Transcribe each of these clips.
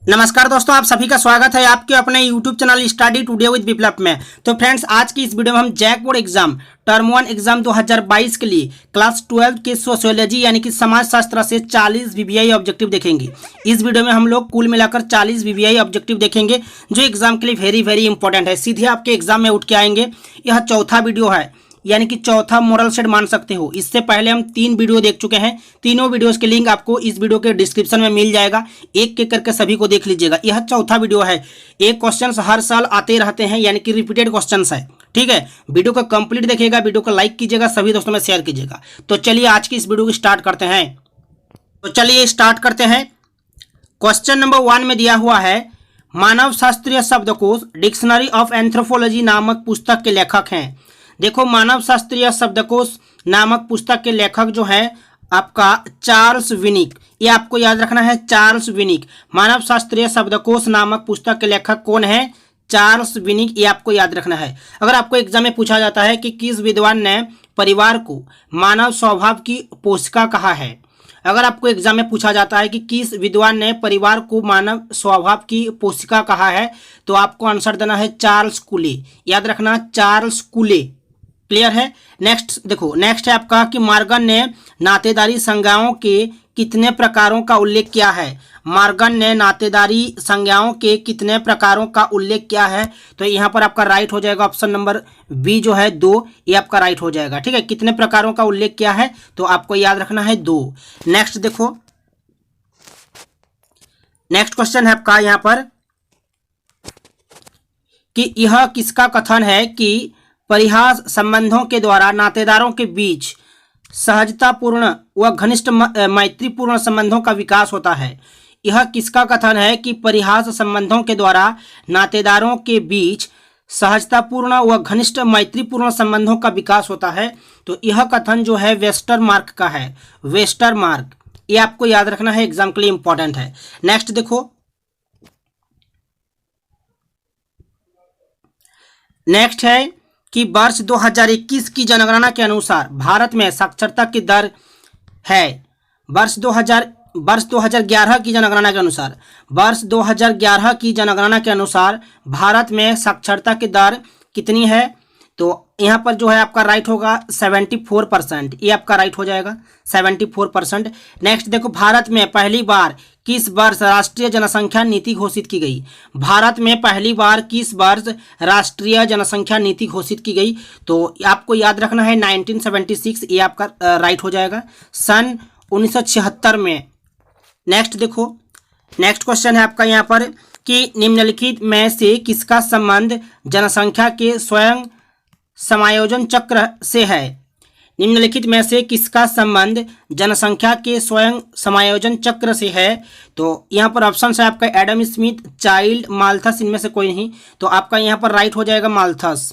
नमस्कार दोस्तों, आप सभी का स्वागत है आपके अपने YouTube channel study today with Viplav में। तो फ्रेंड्स, आज की इस वीडियो में हम JAC board exam term 1 exam 2022 के लिए क्लास 12 के सोशियोलॉजी यानी कि समाज शास्त्र से 40 वीवीआई ऑब्जेक्टिव देखेंगे। इस वीडियो में हम लोग कुल मिलाकर 40 वीवीआई ऑब्जेक्टिव देखेंगे जो एग्जाम के लिए वेरी इंपॉर्टेंट है। सीधे आपके एग्जाम में उठ के आएंगे। यह चौथा वीडियो है, यानी कि चौथा मॉडल सेट मान सकते हो। इससे पहले हम 3 वीडियो देख चुके हैं। तीनों वीडियोस के लिंक आपको इस वीडियो के डिस्क्रिप्शन में मिल जाएगा। एक एक करके सभी को देख लीजिएगा। यह चौथा वीडियो है। एक क्वेश्चंस हर साल आते रहते हैं, यानी कि रिपीटेड क्वेश्चंस है। ठीक है, वीडियो को कंप्लीट देखिएगा, वीडियो को लाइक कीजिएगा, सभी दोस्तों में शेयर कीजिएगा। तो चलिए आज की इस वीडियो को स्टार्ट करते हैं। क्वेश्चन नंबर 1 में दिया हुआ है, मानव शास्त्रीय शब्दकोश डिक्शनरी ऑफ एंथ्रोपोलॉजी नामक पुस्तक के लेखक हैं। देखो, मानव शास्त्रीय शब्दकोश नामक पुस्तक के लेखक जो है आपका चार्ल्स विनिक। ये आपको याद रखना है, चार्ल्स विनिक। मानव शास्त्रीय शब्दकोश नामक पुस्तक के लेखक कौन है? चार्ल्स विनिक। ये आपको याद रखना है। अगर आपको एग्जाम में पूछा जाता है कि किस विद्वान ने परिवार को मानव स्वभाव की पोषिका कहा है, अगर आपको एग्जाम में पूछा जाता है कि किस विद्वान ने परिवार को मानव स्वभाव की पोषिका कहा है, तो आपको आंसर देना है चार्ल्स कूले। याद रखना, चार्ल्स कूले। क्लियर है। नेक्स्ट देखो, नेक्स्ट है आपका कि मॉर्गन ने नातेदारी संज्ञाओं के कितने प्रकारों का उल्लेख किया है? मॉर्गन ने नातेदारी संज्ञाओं के कितने प्रकारों का उल्लेख किया है? तो यहाँ पर आपका राइट हो जाएगा ऑप्शन नंबर बी जो है 2, ये आपका राइट हो जाएगा। ठीक है, कितने प्रकारों का उल्लेख किया है तो आपको याद रखना है 2। नेक्स्ट देखो, नेक्स्ट क्वेश्चन है आपका यहाँ पर कि यह किसका कथन है कि परिहास संबंधों के द्वारा नातेदारों के बीच सहजतापूर्ण व घनिष्ठ मैत्रीपूर्ण संबंधों का विकास होता है? यह किसका कथन है कि परिहास संबंधों के द्वारा नातेदारों के बीच सहजतापूर्ण व घनिष्ठ मैत्रीपूर्ण संबंधों का विकास होता है? तो यह कथन जो है वेस्टरमार्क का है, वेस्टरमार्क। ये आपको याद रखना है, एग्जाम के लिए इंपॉर्टेंट है। नेक्स्ट देखो, नेक्स्ट है कि वर्ष 2021 की जनगणना के अनुसार भारत में साक्षरता की दर है। वर्ष 2011 की जनगणना के अनुसार, वर्ष 2011 की जनगणना के अनुसार भारत में साक्षरता की दर कितनी है? तो यहाँ पर जो है आपका राइट होगा 74%। ये आपका राइट हो जाएगा 74%। नेक्स्ट देखो, भारत में पहली बार किस वर्ष राष्ट्रीय जनसंख्या नीति घोषित की गई? भारत में पहली बार किस वर्ष राष्ट्रीय जनसंख्या नीति घोषित की गई? तो आपको याद रखना है 1976। ये आपका राइट हो जाएगा, सन 1976 में। नेक्स्ट देखो, नेक्स्ट क्वेश्चन है आपका यहाँ पर कि निम्नलिखित में से किसका संबंध जनसंख्या के स्वयं समायोजन चक्र से है? निम्नलिखित में से किसका संबंध जनसंख्या के स्वयं समायोजन चक्र से है? तो यहाँ पर ऑप्शन है आपका एडम स्मिथ, चाइल्ड, माल्थस, इनमें से कोई नहीं। तो आपका यहाँ पर राइट हो जाएगा माल्थस।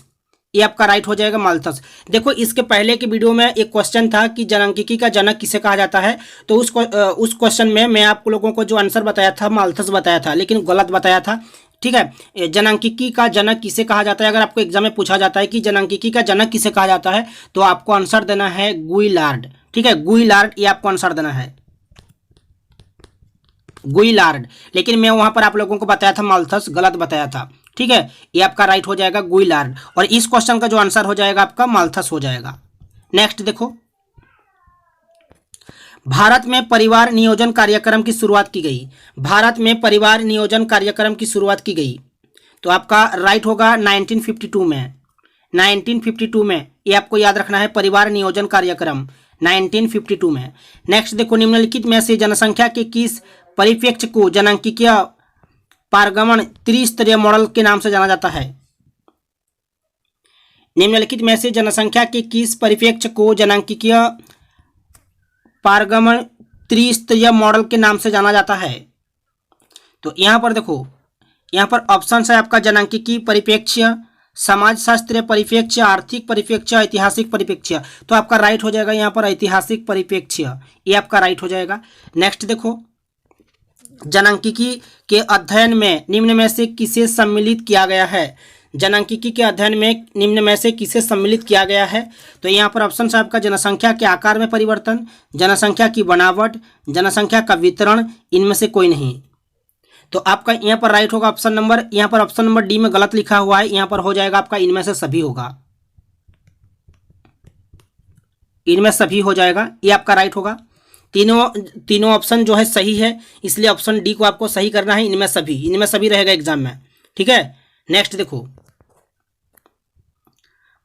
ये आपका राइट हो जाएगा माल्थस। देखो, इसके पहले के वीडियो में एक क्वेश्चन था कि जनांकिकी का जनक किसे कहा जाता है, तो उस क्वेश्चन में मैं आप लोगों को जो आंसर बताया था माल्थस बताया था, लेकिन गलत बताया था। ठीक है, जनांकिकी का जनक किसे कहा जाता है? अगर आपको एग्जाम में पूछा जाता है कि जनांकिकी का जनक किसे कहा जाता है, तो आपको आंसर देना है गुइलार्ड। ठीक है, गुइलार्ड, ये आपको आंसर देना है गुइलार्ड। लेकिन मैं वहां पर आप लोगों को बताया था माल्थस, गलत बताया था। ठीक है, ये आपका राइट हो जाएगा गुइलार्ड, और इस क्वेश्चन का जो आंसर हो जाएगा आपका माल्थस हो जाएगा। नेक्स्ट देखो, भारत में परिवार नियोजन कार्यक्रम की शुरुआत की गई। भारत में परिवार नियोजन कार्यक्रम की शुरुआत की गई, तो आपका राइट होगा 1952 में। 1952 में, ये आपको याद रखना है, परिवार नियोजन कार्यक्रम 1952 में। नेक्स्ट देखो, निम्नलिखित में से जनसंख्या के किस परिप्रेक्ष्य को जनांकिकीय पारगमन त्रिस्तरीय मॉडल के नाम से जाना जाता है? निम्नलिखित में से जनसंख्या के किस परिप्रेक्ष्य को जनांकिकीय पारगमन त्रिस्तरीय मॉडल के नाम से जाना जाता है? तो यहाँ पर देखो, यहाँ पर ऑप्शन है आपका जनांकिकी परिप्रेक्ष्य, समाजशास्त्रीय परिप्रेक्ष्य, आर्थिक परिप्रेक्ष्य, ऐतिहासिक परिप्रेक्ष्य। तो आपका राइट हो जाएगा यहाँ पर ऐतिहासिक परिप्रेक्ष्य। ये आपका राइट हो जाएगा। नेक्स्ट देखो, जनांकिकी के अध्ययन में निम्न में से किसे सम्मिलित किया गया है? जनांकिकी के अध्ययन में निम्न में से किसे सम्मिलित किया गया है? तो यहाँ पर ऑप्शन है आपका जनसंख्या के आकार में परिवर्तन, जनसंख्या की बनावट, जनसंख्या का वितरण, इनमें से कोई नहीं। तो आपका यहाँ पर राइट होगा ऑप्शन नंबर, यहाँ पर ऑप्शन नंबर डी में गलत लिखा हुआ है, यहाँ पर हो जाएगा आपका इनमें से सभी होगा, इनमें सभी हो जाएगा, ये आपका राइट होगा। तीनों ऑप्शन जो है सही है, इसलिए ऑप्शन डी को आपको सही करना है, इनमें सभी रहेगा एग्जाम में। ठीक है, नेक्स्ट देखो,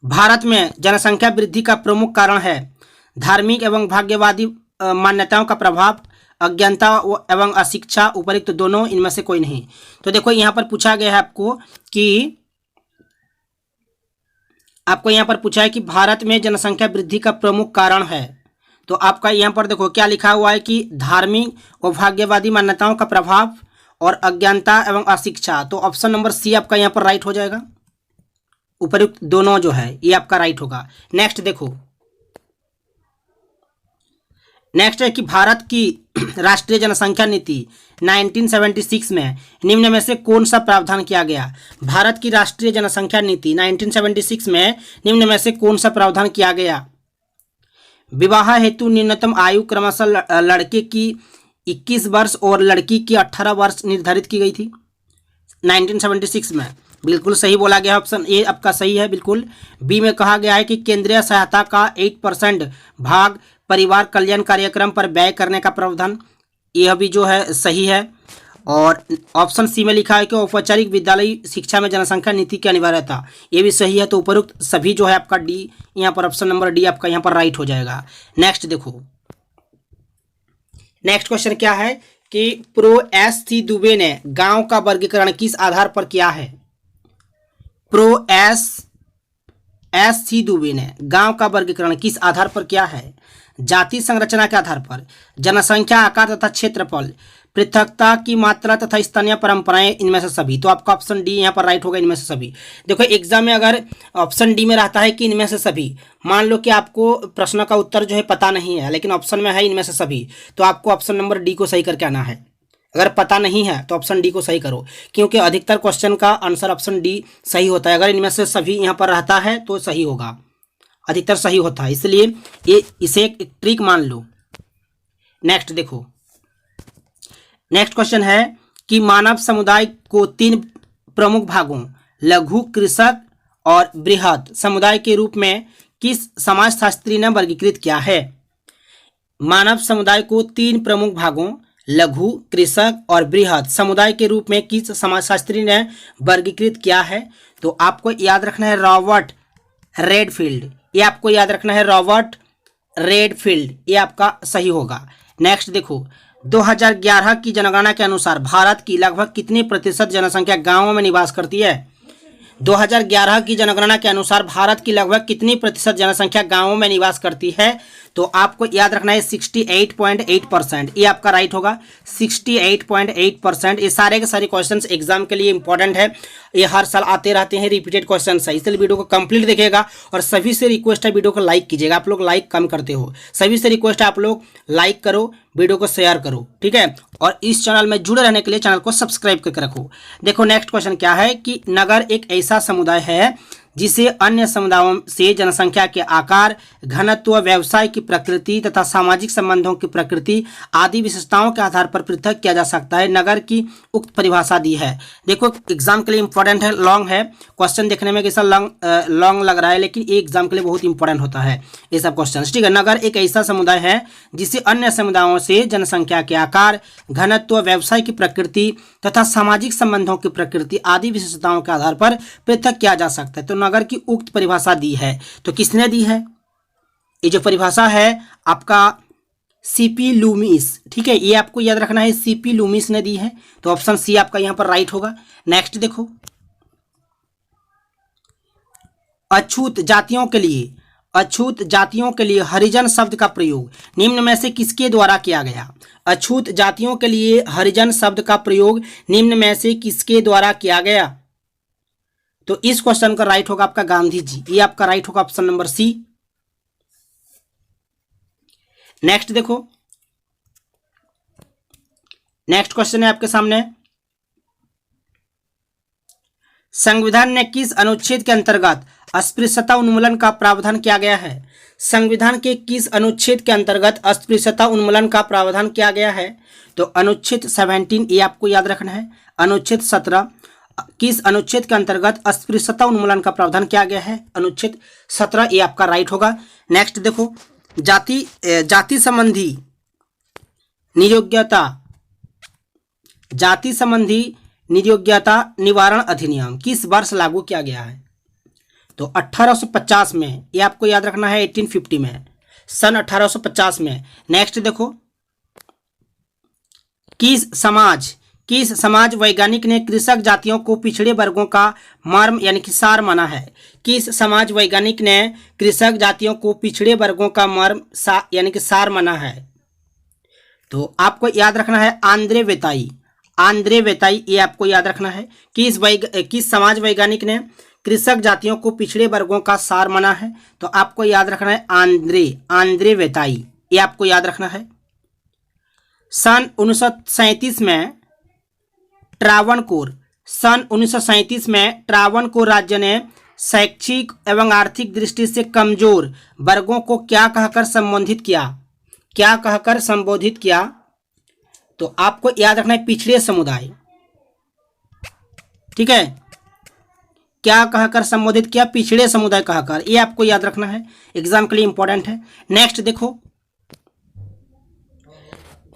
भारत में जनसंख्या वृद्धि का प्रमुख कारण है धार्मिक एवं भाग्यवादी मान्यताओं का प्रभाव, अज्ञानता एवं अशिक्षा, उपरोक्त दोनों, इनमें से कोई नहीं। तो देखो यहाँ पर पूछा गया है आपको यहाँ पर पूछा है कि भारत में जनसंख्या वृद्धि का प्रमुख कारण है, तो आपका यहाँ पर देखो क्या लिखा हुआ है कि धार्मिक और भाग्यवादी मान्यताओं का प्रभाव और अज्ञानता एवं अशिक्षा, तो ऑप्शन नंबर सी आपका यहाँ पर राइट हो जाएगा, उपयुक्त दोनों जो है ये आपका राइट होगा। नेक्स्ट देखो, नेक्स्ट है कि भारत की राष्ट्रीय जनसंख्या नीति 1976 में निम्न में से कौन सा प्रावधान किया गया। भारत की राष्ट्रीय जनसंख्या नीति 1976 में निम्न में से कौन सा प्रावधान किया गया। विवाह हेतु न्यूनतम आयु क्रमशः लड़के की 21 वर्ष और लड़की की 18 वर्ष निर्धारित की गई थी 1976 में, बिल्कुल सही बोला गया, ऑप्शन ए आपका सही है बिल्कुल। बी में कहा गया है कि केंद्रीय सहायता का 8% भाग परिवार कल्याण कार्यक्रम पर व्यय करने का प्रावधान, यह भी जो है सही है। और ऑप्शन सी में लिखा है कि औपचारिक विद्यालय शिक्षा में जनसंख्या नीति की अनिवार्यता, ये भी सही है। तो उपरोक्त सभी जो है आपका डी, यहाँ पर ऑप्शन नंबर डी आपका यहाँ पर राइट हो जाएगा। नेक्स्ट देखो, नेक्स्ट क्वेश्चन क्या है कि प्रो एस सी दुबे ने गांव का वर्गीकरण किस आधार पर किया है। प्रो एस सी दुबे ने गांव का वर्गीकरण किस आधार पर किया है। जाति संरचना के आधार पर, जनसंख्या, आकार तथा क्षेत्रफल, पृथकता की मात्रा तथा स्थानीय परंपराएं, इनमें से सभी। तो आपका ऑप्शन डी यहाँ पर राइट होगा, इनमें से सभी। देखो एग्जाम में अगर ऑप्शन डी में रहता है कि इनमें से सभी, मान लो कि आपको प्रश्न का उत्तर जो है पता नहीं है लेकिन ऑप्शन में है इनमें से सभी, तो आपको ऑप्शन नंबर डी को सही करके आना है। अगर पता नहीं है तो ऑप्शन डी को सही करो, क्योंकि अधिकतर क्वेश्चन का आंसर ऑप्शन डी सही होता है। अगर इनमें से सभी यहाँ पर रहता है तो सही होगा, अधिकतर सही होता है, इसलिए इसे एक ट्रिक मान लो। नेक्स्ट देखो, नेक्स्ट क्वेश्चन है कि मानव समुदाय को 3 प्रमुख भागों लघु, कृषक और बृहद समुदाय के रूप में किस समाजशास्त्री ने वर्गीकृत किया है। मानव समुदाय को 3 प्रमुख भागों लघु, कृषक और बृहद समुदाय के रूप में किस समाजशास्त्री ने वर्गीकृत किया है। तो आपको याद रखना है रॉबर्ट रेडफील्ड, ये आपको याद रखना है रॉबर्ट रेडफील्ड, ये आपका सही होगा। नेक्स्ट देखो, 2011 की जनगणना के अनुसार भारत की लगभग कितनी प्रतिशत जनसंख्या गांवों में निवास करती है। 2011 की जनगणना के अनुसार भारत की लगभग कितनी प्रतिशत जनसंख्या गांवों में निवास करती है। तो आपको याद रखना है 68.8%, ये आपका राइट होगा, 68.8%। ये सारे के सारे क्वेश्चंस एग्जाम के लिए इंपॉर्टेंट है, ये हर साल आते रहते हैं, रिपीटेड क्वेश्चंस है, इसलिए वीडियो को कंप्लीट देखिएगा। और सभी से रिक्वेस्ट है वीडियो को लाइक कीजिएगा, आप लोग लाइक कम करते हो, सभी से रिक्वेस्ट है आप लोग लाइक करो, वीडियो को शेयर करो, ठीक है। और इस चैनल में जुड़े रहने के लिए चैनल को सब्सक्राइब करके रखो। देखो नेक्स्ट क्वेश्चन क्या है कि नगर एक ऐसा समुदाय है जिसे अन्य समुदायों से जनसंख्या के आकार, घनत्व, व्यवसाय की प्रकृति तथा सामाजिक संबंधों की प्रकृति आदि विशेषताओं के आधार पर पृथक किया जा सकता है। नगर की उक्त परिभाषा दी है। देखो एग्जाम के लिए इंपॉर्टेंट है, लॉन्ग है क्वेश्चन, देखने में कैसा लॉन्ग लग रहा है लेकिन ये एग्जाम के लिए बहुत इंपॉर्टेंट होता है ये सब क्वेश्चन, ठीक है। नगर एक ऐसा समुदाय है जिसे अन्य समुदायों से जनसंख्या के आकार, घनत्व, व्यवसाय की प्रकृति तथा सामाजिक संबंधों की प्रकृति आदि विशेषताओं के आधार पर पृथक किया जा सकता है। तो नगर की उक्त परिभाषा दी है, तो किसने दी है। ये जो परिभाषा है आपका सीपी लूमिस, ठीक है, ये आपको याद रखना है, सीपी लूमिस ने दी है। तो ऑप्शन सी आपका यहां पर राइट होगा। नेक्स्ट देखो, अछूत जातियों के लिए हरिजन शब्द का प्रयोग निम्न में से किसके द्वारा किया गया। अछूत जातियों के लिए हरिजन शब्द का प्रयोग निम्न में से किसके द्वारा किया गया। तो इस क्वेश्चन का राइट होगा आपका गांधी जी, ये आपका राइट होगा ऑप्शन नंबर सी। नेक्स्ट देखो, नेक्स्ट क्वेश्चन है आपके सामने, संविधान ने किस अनुच्छेद के अंतर्गत अस्पृश्यता उन्मूलन का प्रावधान किया गया है। संविधान के किस अनुच्छेद के अंतर्गत अस्पृश्यता उन्मूलन का प्रावधान किया गया है? तो अनुच्छेद 17, ये आपको याद रखना है। अनुच्छेद 17 किस अनुच्छेद के अंतर्गत अस्पृश्यता उन्मूलन का प्रावधान किया गया है? अनुच्छेद 17, ये आपका राइट होगा। नेक्स्ट देखो, जाति संबंधी नियोग्यता निवारण अधिनियम किस वर्ष लागू किया गया है? तो 1850 में, ये आपको याद रखना है। 1850 में, सन 1850 में। नेक्स्ट देखो, किस समाज वैज्ञानिक ने कृषक जातियों को पिछड़े वर्गों का मर्म यानी कि सार माना है? किस समाज वैज्ञानिक ने कृषक जातियों को पिछड़े वर्गों का मर्म यानी कि सार माना है? तो आपको याद रखना है आंद्रे वेताई, ये आपको याद रखना है। किस समाज वैज्ञानिक ने कृषक जातियों को पिछड़े वर्गों का सार माना है? तो आपको याद रखना है आंद्रे वेताई, ये आपको याद रखना है। सन 1937 में ट्रावणकोर राज्य ने शैक्षिक एवं आर्थिक दृष्टि से कमजोर वर्गों को क्या कहकर संबोधित किया? तो आपको याद रखना है पिछड़े समुदाय। ठीक है, क्या कहकर संबोधित किया? पिछड़े समुदाय कहकर, ये आपको याद रखना है, एग्जाम के लिए इंपॉर्टेंट है। नेक्स्ट देखो,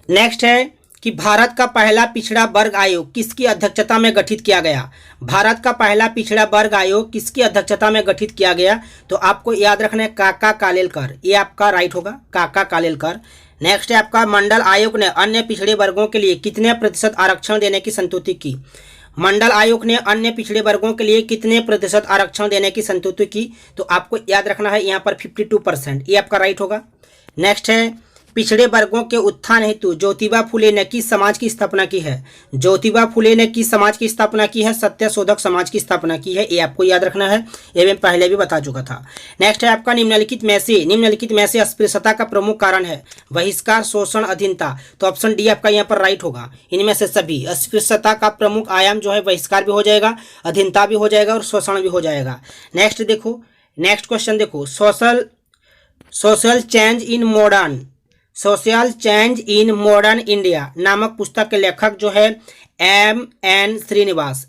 नेक्स्ट है कि भारत का पहला पिछड़ा वर्ग आयोग किसकी अध्यक्षता में गठित किया गया? भारत का पहला पिछड़ा वर्ग आयोग किसकी अध्यक्षता में गठित किया गया? तो आपको याद रखना है काका कालेलकर, ये आपका राइट होगा, काका कालेलकर। नेक्स्ट है आपका मंडल आयोग ने अन्य पिछड़े वर्गों के लिए कितने प्रतिशत आरक्षण देने की संतुष्टि की? मंडल आयोग ने अन्य पिछड़े वर्गों के लिए कितने प्रतिशत आरक्षण देने की संतुष्टि की? तो आपको याद रखना है यहाँ पर 52%, ये आपका राइट होगा। नेक्स्ट है पिछड़े वर्गों के उत्थान हेतु ज्योतिबा फुले ने किस समाज की स्थापना की है? ज्योतिबा फुले ने किस समाज की स्थापना की है? सत्यशोधक समाज की स्थापना की है, ये आपको याद रखना है, ये मैं पहले भी बता चुका था। नेक्स्ट है आपका निम्नलिखित में से अस्पृश्यता का प्रमुख कारण है? बहिष्कार, शोषण, अधीनता। तो ऑप्शन डी आपका यहाँ पर राइट होगा। इनमें से सभी अस्पृश्यता का प्रमुख आयाम जो है बहिष्कार भी हो जाएगा, अधीनता भी हो जाएगा और शोषण भी हो जाएगा। नेक्स्ट देखो, नेक्स्ट क्वेश्चन देखो, social change in modern India नामक पुस्तक के लेखक जो है एम.एन. श्रीनिवास।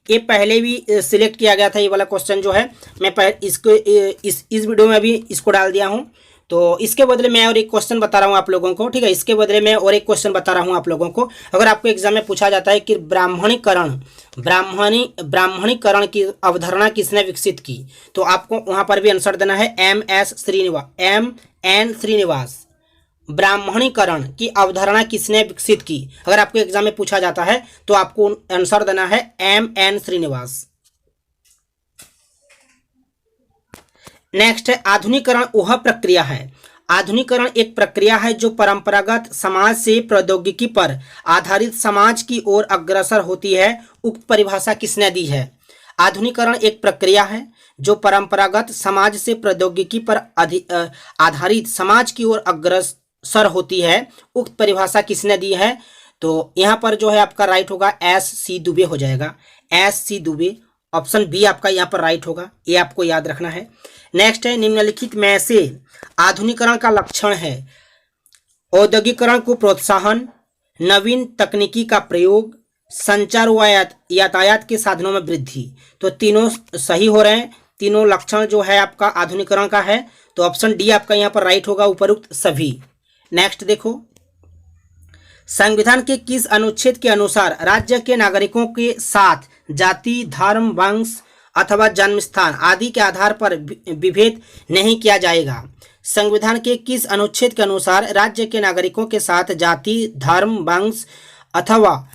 ये पहले भी सिलेक्ट किया गया था, ये वाला क्वेश्चन जो है मैं इसको इस वीडियो में भी इसको डाल दिया हूँ। तो इसके बदले मैं और एक क्वेश्चन बता रहा हूँ आप लोगों को, ठीक है, इसके बदले मैं और एक क्वेश्चन बता रहा हूँ आप लोगों को। अगर आपको एग्जाम में पूछा जाता है कि ब्राह्मणीकरण की अवधारणा किसने विकसित की? तो आपको वहां पर भी आंसर देना है एम.एन. श्रीनिवास। ब्राह्मणीकरण की अवधारणा किसने विकसित की? अगर आपको एग्जाम में पूछा जाता है तो आपको आंसर देना है एम.एन. श्रीनिवास। नेक्स्ट है आधुनिकीकरण वह प्रक्रिया है। आधुनिकीकरण एक प्रक्रिया है जो परंपरागत समाज से प्रौद्योगिकी पर आधारित समाज की ओर अग्रसर होती है। उक्त परिभाषा किसने दी है? आधुनिकीकरण एक प्रक्रिया है जो परंपरागत समाज से प्रौद्योगिकी पर आधारित समाज की ओर अग्रसर होती है। उक्त परिभाषा किसने दी है? तो यहाँ पर जो है आपका राइट होगा S.C. दुबे हो जाएगा, S.C. दुबे। ऑप्शन बी आपका यहाँ पर राइट होगा, ये आपको याद रखना है। नेक्स्ट है निम्नलिखित में से आधुनिकीकरण का लक्षण है? औद्योगिकरण को प्रोत्साहन, नवीन तकनीकी का प्रयोग, संचार व यातायात के साधनों में वृद्धि। तो तीनों सही हो रहे हैं, तीनों लक्षण जो है आपका आधुनिकीकरण का है। तो ऑप्शन डी आपका यहाँ पर राइट होगा, उपरोक्त सभी। नेक्स्ट देखो, संविधान के किस अनुच्छेद के अनुसार राज्य के नागरिकों के साथ जाति, धर्म, वंश अथवा जन्म स्थान आदि के आधार पर विभेद नहीं किया जाएगा? संविधान के किस अनुच्छेद के अनुसार राज्य के नागरिकों के साथ जाति, धर्म, वंश अथवा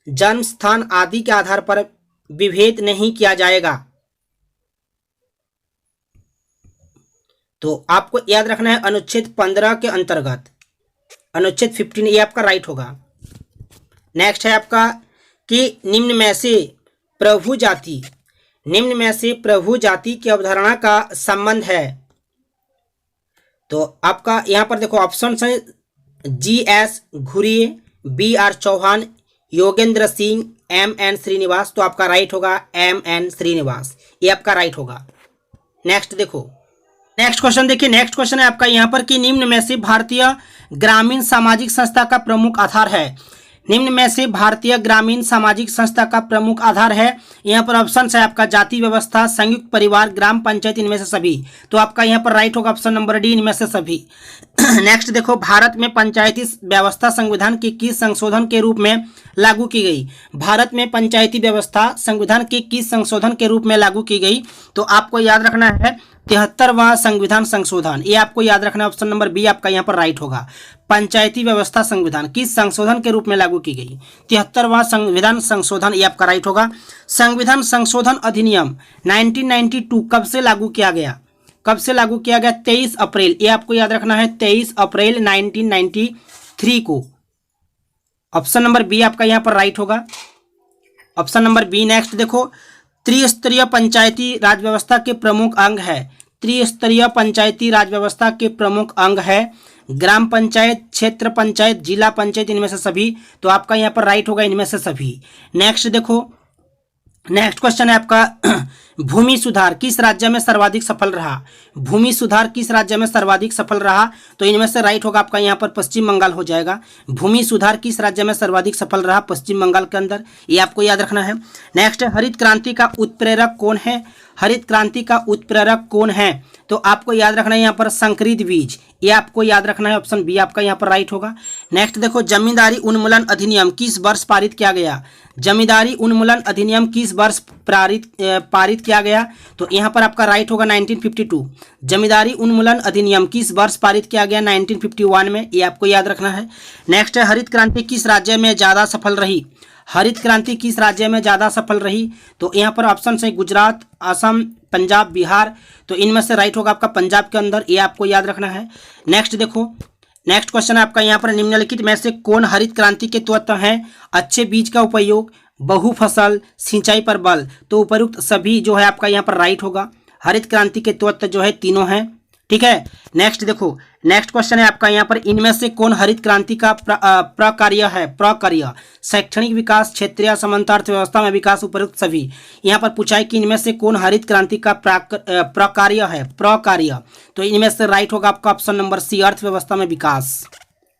जन्म स्थान आदि के आधार पर विभेद नहीं किया जाएगा? तो आपको याद रखना है अनुच्छेद 15 के अंतर्गत, अनुच्छेद 15, ये आपका राइट होगा। नेक्स्ट है आपका कि निम्न में से प्रभु जाति की अवधारणा का संबंध है? तो आपका यहाँ पर देखो ऑप्शन है G.S. Ghurye, B.R. Chauhan, Yogendra Singh, M.N. Srinivas. तो आपका राइट होगा M.N. श्रीनिवास, ये आपका राइट होगा। नेक्स्ट देखो, नेक्स्ट क्वेश्चन देखिए, नेक्स्ट क्वेश्चन है आपका यहाँ पर कि निम्न में से भारतीय ग्रामीण सामाजिक संस्था का प्रमुख आधार है। निम्न में से भारतीय ग्रामीण सामाजिक संस्था का प्रमुख आधार है। यहाँ पर ऑप्शन है आपका जाति व्यवस्था, संयुक्त परिवार, ग्राम पंचायत, इनमें से सभी। तो आपका यहाँ पर राइट होगा ऑप्शन नंबर डी, इनमें से सभी। नेक्स्ट देखो, भारत में पंचायती व्यवस्था संविधान के किस संशोधन के रूप में लागू की गई। भारत में पंचायती व्यवस्था संविधान के किस संशोधन के रूप में लागू की गई। तो आपको याद रखना है 73वां संविधान संशोधन, ये आपको याद रखना है। ऑप्शन नंबर बी आपका यहाँ पर राइट होगा। पंचायती व्यवस्था संविधान किस संशोधन के रूप में लागू की गई, 73वां संविधान संशोधन, ये आपका राइट होगा। संविधान संशोधन अधिनियम 1992 कब से लागू किया गया, कब से लागू किया गया, 23 अप्रैल, ये आपको याद रखना है, 23 अप्रैल 1993 को। ऑप्शन नंबर बी आपका यहाँ पर राइट होगा, ऑप्शन नंबर बी। नेक्स्ट देखो, त्रिस्तरीय पंचायती राज व्यवस्था के प्रमुख अंग है। त्रिस्तरीय पंचायती राज व्यवस्था के प्रमुख अंग है ग्राम पंचायत, क्षेत्र पंचायत, जिला पंचायत, इनमें से सभी। तो आपका यहाँ पर राइट होगा इनमें से सभी। नेक्स्ट देखो, नेक्स्ट क्वेश्चन है आपका भूमि सुधार किस राज्य में सर्वाधिक सफल रहा। भूमि सुधार किस राज्य में सर्वाधिक सफल रहा। तो इनमें से राइट होगा आपका यहाँ पर पश्चिम बंगाल हो जाएगा। भूमि सुधार किस राज्य में सर्वाधिक सफल रहा, पश्चिम बंगाल के अंदर, ये आपको याद रखना है। नेक्स्ट, हरित क्रांति का उत्प्रेरक कौन है। हरित क्रांति का उत्प्रेरक कौन है। तो आपको याद रखना है यहाँ पर संकरित बीज, ये आपको याद रखना है। ऑप्शन बी आपका यहाँ पर राइट होगा। नेक्स्ट देखो, जमींदारी उन्मूलन अधिनियम किस वर्ष पारित किया गया। जमींदारी उन्मूलन अधिनियम किस वर्ष पारित किया गया। तो यहाँ पर आपका राइट होगा 1952। जमींदारी उन्मूलन अधिनियम किस वर्ष पारित किया गया, 1951 में, ये आपको याद रखना है। नेक्स्ट है, हरित क्रांति किस राज्य में ज़्यादा सफल रही। हरित क्रांति किस राज्य में ज़्यादा सफल रही। तो यहाँ पर ऑप्शन है गुजरात, असम, पंजाब, बिहार। तो इनमें से राइट होगा आपका पंजाब के अंदर, ये आपको याद रखना है। नेक्स्ट देखो, नेक्स्ट क्वेश्चन है आपका यहाँ पर निम्नलिखित में से कौन हरित क्रांति के तत्व हैं। अच्छे बीज का उपयोग, बहुफसल, सिंचाई पर बल। तो उपयुक्त सभी जो है आपका यहाँ पर राइट होगा। हरित क्रांति के तत्व जो है तीनों हैं, ठीक है। नेक्स्ट देखो, नेक्स्ट क्वेश्चन है आपका यहाँ पर इनमें से कौन हरित क्रांति का प्रकार्य है। प्रकार्य, शैक्षणिक विकास, क्षेत्रीय समानता, अर्थव्यवस्था में विकास, उपयुक्त सभी। यहाँ पर पूछा है कि इनमें से कौन हरित क्रांति का प्रकार्य है। प्रकार्य, तो इनमें से राइट होगा आपका ऑप्शन नंबर सी, अर्थव्यवस्था में विकास,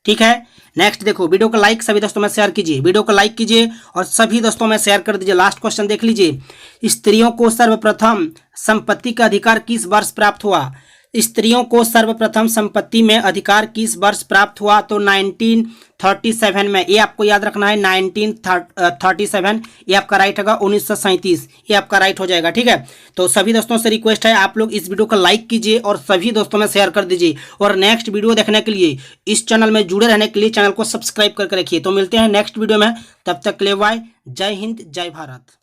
ठीक है। नेक्स्ट देखो, वीडियो को लाइक सभी दोस्तों में शेयर कीजिए, वीडियो को लाइक कीजिए और सभी दोस्तों में शेयर कर दीजिए। लास्ट क्वेश्चन देख लीजिए, स्त्रियों को सर्वप्रथम संपत्ति का अधिकार किस वर्ष प्राप्त हुआ। स्त्रियों को सर्वप्रथम संपत्ति में अधिकार किस वर्ष प्राप्त हुआ। तो 1937 में, ये आपको याद रखना है, 1937, ये आपका राइट होगा। 1937, ये आपका राइट हो जाएगा, ठीक है। तो सभी दोस्तों से रिक्वेस्ट है, आप लोग इस वीडियो को लाइक कीजिए और सभी दोस्तों में शेयर कर दीजिए। और नेक्स्ट वीडियो देखने के लिए, इस चैनल में जुड़े रहने के लिए चैनल को सब्सक्राइब करके रखिए। तो मिलते हैं नेक्स्ट वीडियो में, तब तक के लिए बाय। जय हिंद, जय भारत।